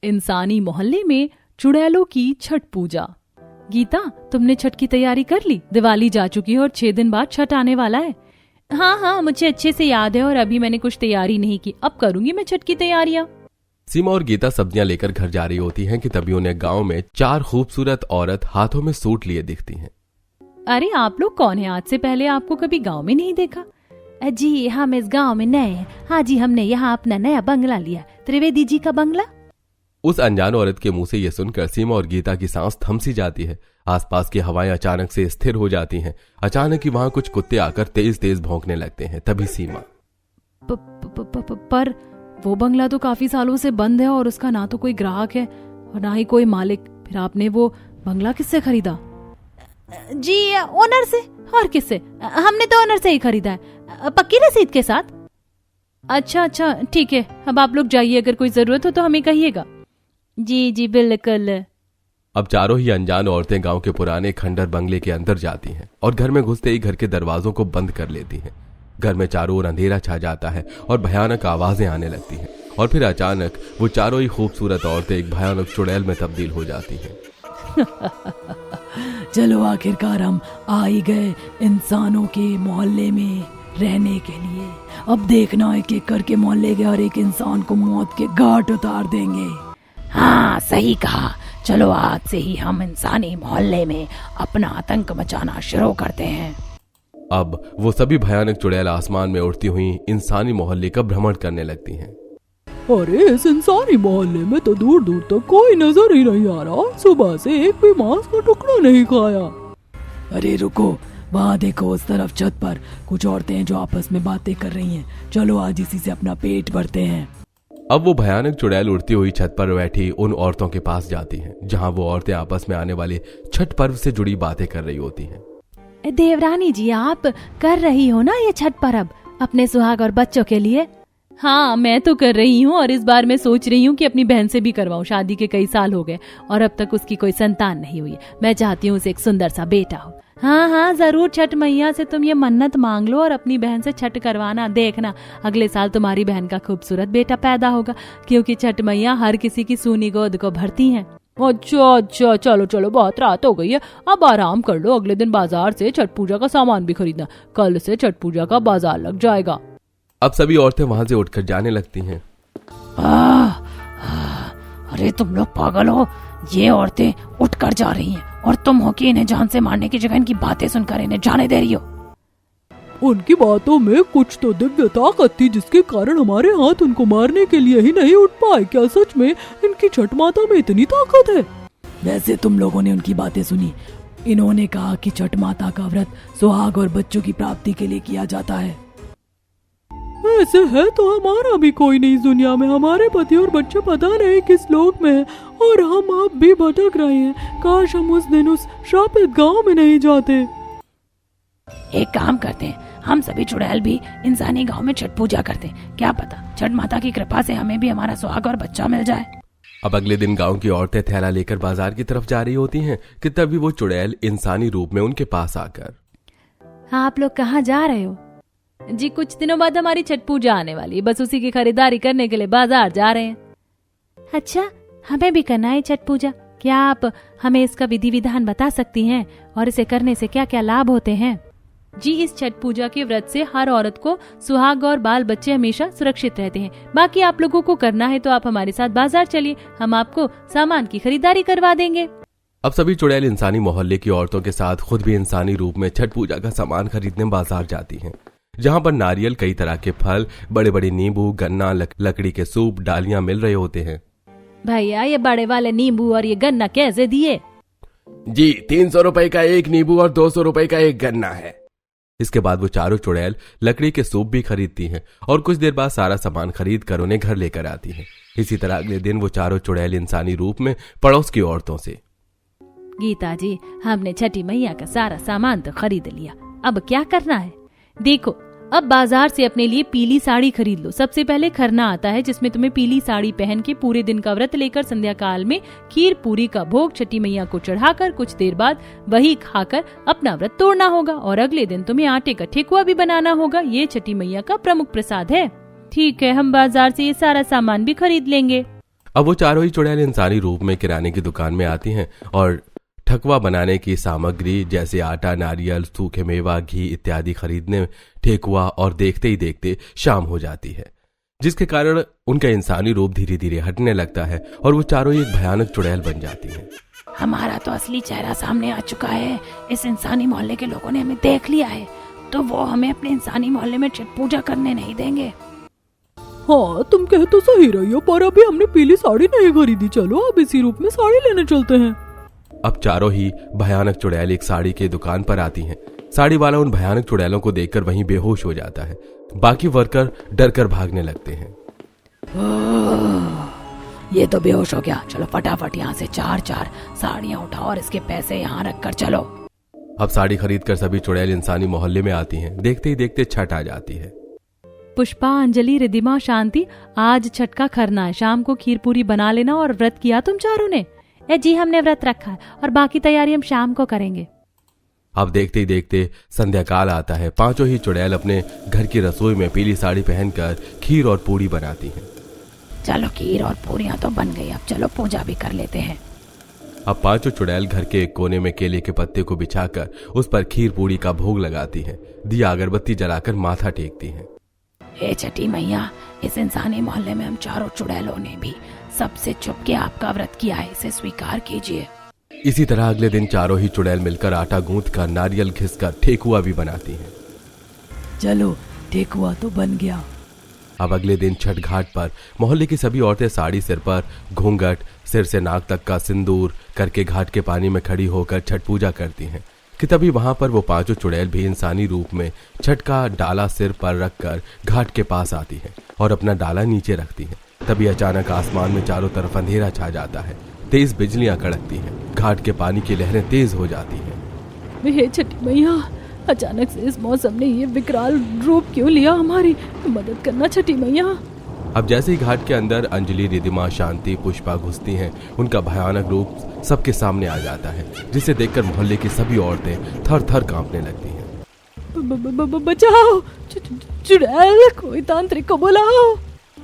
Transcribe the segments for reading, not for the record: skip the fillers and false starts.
इंसानी मोहल्ले में चुड़ैलों की छठ पूजा। गीता, तुमने छठ की तैयारी कर ली? दिवाली जा चुकी है और 6 दिन बाद छठ आने वाला है। हाँ, मुझे अच्छे से याद है और अभी मैंने कुछ तैयारी नहीं की। अब करूंगी मैं छठ की तैयारियां। सीमा और गीता सब्जियां लेकर घर जा रही होती हैं कि तभी उन्हें गांव में 4 खूबसूरत औरत हाथों में सूट लिए दिखती हैं। अरे आप लोग कौन है? आज से पहले आपको कभी गांव में नहीं देखा। जी हम इस गांव में नए हैं। हाँ जी, हमने यहाँ अपना नया बंगला लिया, त्रिवेदी जी का बंगला। उस अनजान औरत के मुंह से ये सुनकर सीमा और गीता की सांस थम सी जाती है। आसपास की हवाएं अचानक से स्थिर हो जाती हैं। अचानक ही वहां कुछ कुत्ते आकर तेज तेज भौंकने लगते हैं। तभी सीमा, पर वो बंगला तो काफी सालों से बंद है और उसका ना तो कोई ग्राहक है और ना ही कोई मालिक। फिर आपने वो बंगला किससे खरीदा? जी ओनर से। और किससे? हमने तो ओनर से ही खरीदा है, पक्की रसीद के साथ। अच्छा ठीक है, अब आप लोग जाइए, अगर कोई जरूरत हो तो हमें कहिएगा। जी बिल्कुल। अब चारों ही अनजान औरतें गांव के पुराने खंडर बंगले के अंदर जाती हैं और घर में घुसते ही घर के दरवाजों को बंद कर लेती हैं। घर में चारों ओर अंधेरा छा जाता है और भयानक आवाजें आने लगती हैं। और फिर अचानक वो चारों ही खूबसूरत औरतें एक भयानक चुड़ैल में तब्दील हो जाती हैं। चलो आखिरकार हम आ ही गए इंसानों के मोहल्ले में रहने के लिए। अब देखना एक एक करके मोहल्ले के हर एक इंसान को मौत के घाट उतार देंगे। हाँ सही कहा, चलो आज से ही हम इंसानी मोहल्ले में अपना आतंक मचाना शुरू करते हैं। अब वो सभी भयानक चुड़ैल आसमान में उड़ती हुई इंसानी मोहल्ले का भ्रमण करने लगती हैं। अरे इस इंसानी मोहल्ले में तो दूर दूर तक कोई नजर ही नहीं आ रहा। सुबह से एक भी मांस का टुकड़ा नहीं खाया। अरे रुको, वहाँ देखो उस तरफ छत पर कुछ औरतें हैं जो आपस में बातें कर रही हैं। चलो आज इसी से अपना पेट भरते हैं। अब वो भयानक चुड़ैल उड़ती हुई छत पर बैठी उन औरतों के पास जाती हैं, जहाँ वो औरतें आपस में आने वाले छठ पर्व से जुड़ी बातें कर रही होती हैं। देवरानी जी, आप कर रही हो ना ये छठ पर्व अपने सुहाग और बच्चों के लिए? हाँ मैं तो कर रही हूँ और इस बार मैं सोच रही हूँ कि अपनी बहन से भी करवाऊँ। शादी के कई साल हो गए और अब तक उसकी कोई संतान नहीं हुई। मैं चाहती हूँ उसे एक सुंदर सा बेटा हो। हाँ जरूर, छठ मैया से तुम ये मन्नत मांग लो और अपनी बहन से छठ करवाना। देखना अगले साल तुम्हारी बहन का खूबसूरत बेटा पैदा होगा, क्योंकि छठ मैया हर किसी की सूनी गोद को भरती हैं। अच्छा चलो बहुत रात हो गई है, अब आराम कर लो। अगले दिन बाजार से छठ पूजा का सामान भी खरीदना, कल से छठ पूजा का बाजार लग जाएगा। अब सभी औरतें वहां से उठकर जाने लगती हैं। अरे तुम लोग पागल हो, ये औरतें उठकर जा रही हैं और तुम हो कि इन्हें जान से मारने की जगह इनकी बातें सुनकर इन्हें जाने दे रही हो। उनकी बातों में कुछ तो दिव्य ताकत थी जिसके कारण हमारे हाथ उनको मारने के लिए ही नहीं उठ पाए। क्या सच में इनकी छठ माता में इतनी ताकत है? वैसे तुम लोगों ने उनकी बातें सुनी। इन्होंने कहा कि छठ माता का व्रत सुहाग और बच्चों की प्राप्ति के लिए किया जाता है। ऐसे है तो हमारा भी कोई नहीं दुनिया में। हमारे पति और बच्चे पता नहीं किस लोक में हैं और हम अब भी भटक रहे हैं। काश हम उस दिन उस श्रापित गांव में नहीं जाते। एक काम करते हैं, हम सभी चुड़ैल भी इंसानी गांव में छठ पूजा करते हैं। क्या पता छठ माता की कृपा से हमें भी हमारा सुहाग और बच्चा मिल जाए। अब अगले दिन गांव की औरतें थैला लेकर बाजार की तरफ जा रही होती हैं कि तभी वो चुड़ैल इंसानी रूप में उनके पास आकर, आप लोग कहाँ जा रहे हो? जी कुछ दिनों बाद हमारी छठ पूजा आने वाली है, बस उसी की खरीदारी करने के लिए बाजार जा रहे हैं। अच्छा, हमें भी करना है छठ पूजा। क्या आप हमें इसका विधि विधान बता सकती हैं और इसे करने से क्या क्या लाभ होते हैं? जी इस छठ पूजा के व्रत से हर औरत को सुहाग और बाल बच्चे हमेशा सुरक्षित रहते हैं। बाकी आप लोगों को करना है तो आप हमारे साथ बाजार चलिए, हम आपको सामान की खरीदारी करवा देंगे। अब सभी चुड़ैल इंसानी मोहल्ले की औरतों के साथ खुद भी इंसानी रूप में छठ पूजा का सामान खरीदने बाजार जाती हैं, जहाँ पर नारियल, कई तरह के फल, बड़े बड़े नींबू, गन्ना, लकड़ी के सूप, डालियां मिल रहे होते हैं। भैया ये बड़े वाले नींबू और ये गन्ना कैसे दिए? जी 300 रुपए का एक नींबू और 200 रुपए का एक गन्ना है। इसके बाद वो चारों चुड़ैल लकड़ी के सूप भी खरीदती हैं और कुछ देर बाद सारा सामान खरीद कर उन्हें घर लेकर आती हैं। इसी तरह अगले दिन वो चारों चुड़ैल इंसानी रूप में पड़ोस की औरतों से, गीता जी हमने छठी मैया का सारा सामान तो खरीद लिया, अब क्या करना है? देखो अब बाजार से अपने लिए पीली साड़ी खरीद लो। सबसे पहले खरना आता है जिसमें तुम्हें पीली साड़ी पहन के पूरे दिन का व्रत लेकर संध्या काल में खीर पूरी का भोग छठी मैया को चढ़ाकर कुछ देर बाद वही खाकर अपना व्रत तोड़ना होगा और अगले दिन तुम्हें आटे का ठेकुआ भी बनाना होगा। ये छठी मैया का प्रमुख प्रसाद है। ठीक है, हम बाजार से ये सारा सामान भी खरीद लेंगे। अब वो चारों ही चुड़ैल इंसानी रूप में किराने की दुकान में आती हैं और ठकुआ बनाने की सामग्री जैसे आटा, नारियल, सूखे मेवा, घी इत्यादि खरीदने ठेकुआ और देखते ही देखते शाम हो जाती है, जिसके कारण उनका इंसानी रूप धीरे धीरे हटने लगता है और वो चारों ही एक भयानक चुड़ैल बन जाती हैं। हमारा तो असली चेहरा सामने आ चुका है। इस इंसानी मोहल्ले के लोगों ने हमें देख लिया है, तो वो हमें अपने इंसानी मोहल्ले में छठ पूजा करने नहीं देंगे। हाँ, तुम कह तो सही रही हो, पर अभी हमने पीली साड़ी नहीं खरीदी। चलो अब इसी रूप में साड़ी लेने चलते हैं। अब चारों ही भयानक चुड़ैल एक साड़ी की दुकान पर आती हैं। साड़ी वाला उन भयानक चुड़ैलों को देखकर वहीं बेहोश हो जाता है। बाकी वर्कर डर कर भागने लगते हैं। ये तो बेहोश हो गया। चलो फटाफट यहाँ से 4-4 साड़ियाँ उठाओ और इसके पैसे यहाँ रख कर चलो। अब साड़ी खरीदकर सभी चुड़ैल इंसानी मोहल्ले में आती हैं। देखते ही देखते छठ आ जाती है। पुष्पा, अंजलि, रिद्धिमा, शांति, आज छठ का खरना है। शाम को खीर पूरी बना लेना। और व्रत किया तुम चारों ने? जी हमने व्रत रखा है और बाकी तैयारी हम शाम को करेंगे। अब देखते ही देखते संध्या काल आता है। पांचों ही चुड़ैल अपने घर की रसोई में पीली साड़ी पहनकर खीर और पूरी बनाती हैं। चलो खीर और पूरियां तो बन गई, अब चलो पूजा भी कर लेते हैं। अब पांचों चुड़ैल घर के एक कोने में केले के पत्ते को बिछाकर उस पर खीर पूरी का भोग लगाती हैं। दिया अगरबत्ती जलाकर माथा टेकती हैं। हे छठी मैया, इस इंसानी मोहल्ले में हम चारों चुड़ैलों ने भी सबसे छुप के आपका व्रत किया है, इसे स्वीकार कीजिए। इसी तरह अगले दिन चारों ही चुड़ैल मिलकर आटा गूंथकर, नारियल घिसकर ठेकुआ भी बनाती हैं। चलो ठेकुआ तो बन गया। अब अगले दिन छठ घाट पर मोहल्ले की सभी औरतें साड़ी सिर पर, घूंघट, सिर से नाक तक का सिंदूर करके घाट के पानी में खड़ी होकर छठ पूजा करती हैं कि तभी वहां पर वो पांचों चुड़ैल भी इंसानी रूप में छठ का डाला सिर पर रखकर घाट के पास आती हैं और अपना डाला नीचे रखती हैं। तभी अचानक आसमान में चारों तरफ अंधेरा छा जाता है। तेज बिजलियां कड़कती हैं। घाट के पानी की लहरें तेज हो जाती हैं। हे छठी मैया, अचानक से इस मौसम ने ये विकराल रूप क्यों लिया? हमारी मदद करना छठी मैया। अब जैसे ही घाट के अंदर अंजलि, रिद्धिमा, शांति, पुष्पा घुसती हैं, उनका भयानक रूप सबके सामने आ जाता है, जिसे देखकर मोहल्ले की सभी औरतें थर थर कांपने लगती हैं। बचाओ, चुड़ैल, कोई तांत्रिक को बुलाओ।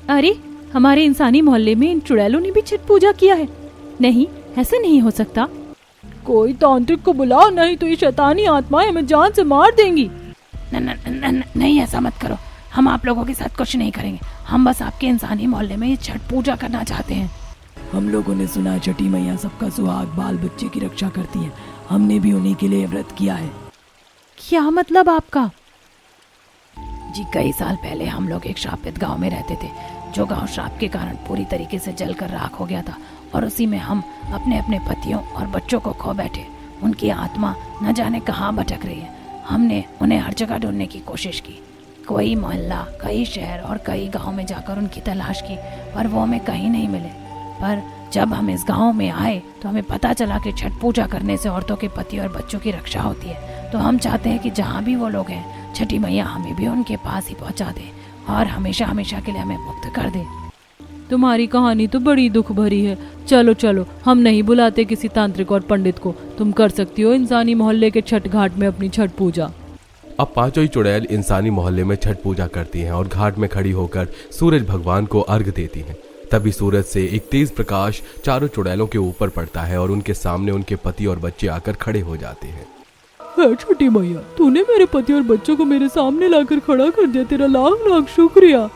अरे, हमारे इंसानी मोहल्ले में इन चुड़ैलों ने भी छठ पूजा किया है। नहीं, ऐसे नहीं हो सकता। कोई तांत्रिक को बुलाओ, नहीं तो ये शैतानी आत्माएं हमें जान से मार देंगी। नहीं, ऐसा मत करो। हम आप लोगों के साथ कुछ नहीं करेंगे। हम बस आपके इंसानी मोहल्ले में ये छठ पूजा करना चाहते हैं। हम लोगों ने सुना है छठी मैया सबका सुहाग, बाल बच्चे की रक्षा करती हैं। हमने भी उन्हीं के लिए व्रत किया है। क्या मतलब आपका? जी, कई साल पहले हम लोग एक श्रापित गांव में रहते थे, जो गांव श्राप के कारण पूरी तरीके से जलकर राख हो गया था और उसी में हम अपने अपने पतियों और बच्चों को खो बैठे। उनकी आत्मा न जाने कहाँ भटक रही है। हमने उन्हें हर जगह ढूंढने की कोशिश की, कोई मोहल्ला, कई शहर और कई गांव में जाकर उनकी तलाश की, पर वो हमें कहीं नहीं मिले। पर जब हम इस गांव में आए तो हमें पता चला कि छठ पूजा करने से औरतों के पति और बच्चों की रक्षा होती है। तो हम चाहते हैं कि जहाँ भी वो लोग हैं, छठी मैया हमें भी उनके पास ही पहुँचा दे और हमेशा हमेशा के लिए हमें मुक्त कर दे। तुम्हारी कहानी तो बड़ी दुख भरी है। चलो चलो, हम नहीं बुलाते किसी तांत्रिक और पंडित को। तुम कर सकती हो इंसानी मोहल्ले के छठ घाट में अपनी छठ पूजा। अब पांचों ही चुड़ैल इंसानी मोहल्ले में छठ पूजा करती हैं और घाट में खड़ी होकर सूरज भगवान को अर्घ देती हैं। तभी सूरज से एक तेज प्रकाश चारों चुड़ैलों के ऊपर पड़ता है और उनके सामने उनके पति और बच्चे आकर खड़े हो जाते हैं। छठी मैया, तूने मेरे पति और बच्चों को मेरे सामने लाकर खड़ा कर दिया। तेरा लाख लाख शुक्रिया।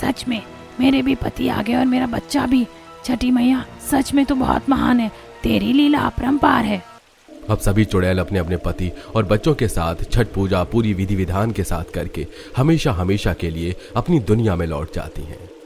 सच में मेरे भी पति आ गए और मेरा बच्चा भी। छठी मैया, सच में तो बहुत महान है। तेरी लीला अपरंपार है। अब सभी चुड़ैल अपने अपने पति और बच्चों के साथ छठ पूजा पूरी विधि विधान के साथ करके हमेशा हमेशा के लिए अपनी दुनिया में लौट जाती हैं।